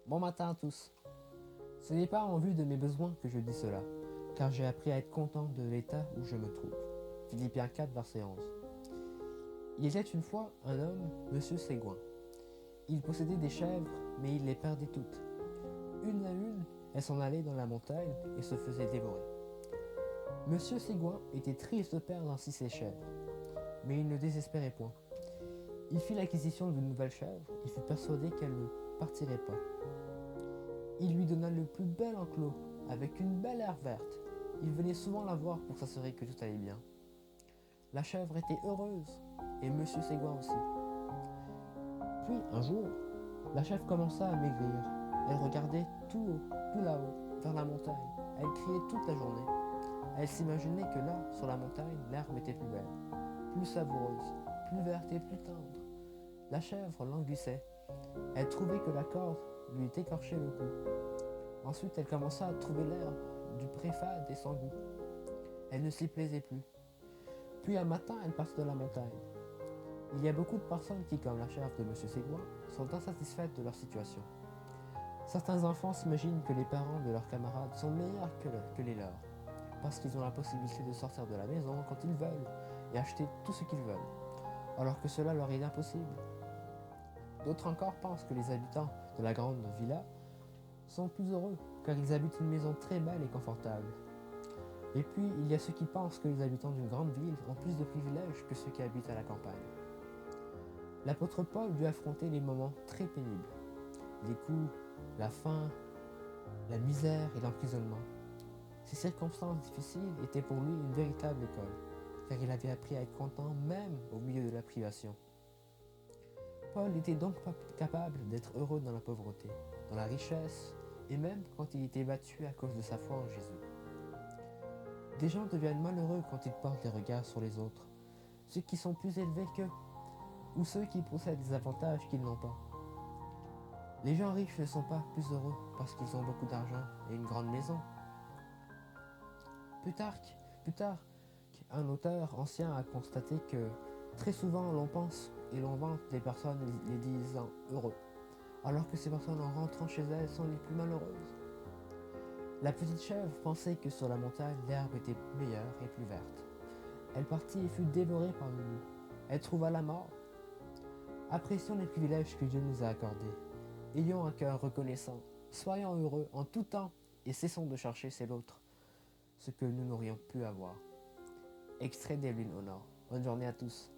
Bon matin à tous. Ce n'est pas en vue de mes besoins que je dis cela, car j'ai appris à être content de l'état où je me trouve. Philippiens 4, verset 11. Il était une fois un homme, Monsieur Ségouin. Il possédait des chèvres, mais il les perdait toutes. Une à une, elles s'en allaient dans la montagne et se faisaient dévorer. Monsieur Ségouin était triste de perdre ainsi ses chèvres, mais il ne désespérait point. Il fit l'acquisition d'une nouvelle chèvre et fut persuadé qu'elle ne partirait pas. Il lui donna le plus bel enclos, avec une belle herbe verte. Il venait souvent la voir pour s'assurer que tout allait bien. La chèvre était heureuse, et Monsieur Ségouin aussi. Puis, un jour, la chèvre commença à maigrir. Elle regardait tout haut, tout là-haut, vers la montagne. Elle criait toute la journée. Elle s'imaginait que là, sur la montagne, l'herbe était plus belle, plus savoureuse, plus verte et plus tendre. La chèvre languissait. Elle trouvait que la corde lui écorchait le cou. Ensuite, elle commença à trouver l'herbe du pré fade et sans goût. Elle ne s'y plaisait plus. Puis un matin, elle partit de la montagne. Il y a beaucoup de personnes qui, comme la chèvre de M. Ségouin, sont insatisfaites de leur situation. Certains enfants s'imaginent que les parents de leurs camarades sont meilleurs que les leurs, parce qu'ils ont la possibilité de sortir de la maison quand ils veulent et acheter tout ce qu'ils veulent, alors que cela leur est impossible. D'autres encore pensent que les habitants de la grande villa sont plus heureux, car ils habitent une maison très belle et confortable. Et puis, il y a ceux qui pensent que les habitants d'une grande ville ont plus de privilèges que ceux qui habitent à la campagne. L'apôtre Paul dut affronter les moments très pénibles, les coups, la faim, la misère et l'emprisonnement. Ces circonstances difficiles étaient pour lui une véritable école, car il avait appris à être content même au milieu de la privation. Paul était donc pas capable d'être heureux dans la pauvreté, dans la richesse, et même quand il était battu à cause de sa foi en Jésus. Des gens deviennent malheureux quand ils portent des regards sur les autres, ceux qui sont plus élevés qu'eux, ou ceux qui possèdent des avantages qu'ils n'ont pas. Les gens riches ne sont pas plus heureux parce qu'ils ont beaucoup d'argent et une grande maison. Plus tard, un auteur ancien a constaté que très souvent l'on pense et l'on vante les personnes les disant heureux, alors que ces personnes en rentrant chez elles sont les plus malheureuses. La petite chèvre pensait que sur la montagne l'herbe était meilleure et plus verte. Elle partit et fut dévorée par le loup. Elle trouva la mort. Apprécions les privilèges que Dieu nous a accordés. Ayons un cœur reconnaissant. Soyons heureux en tout temps et cessons de chercher chez l'autre ce que nous n'aurions pu avoir. Extrait d'Evelyn Honor. Bonne journée à tous.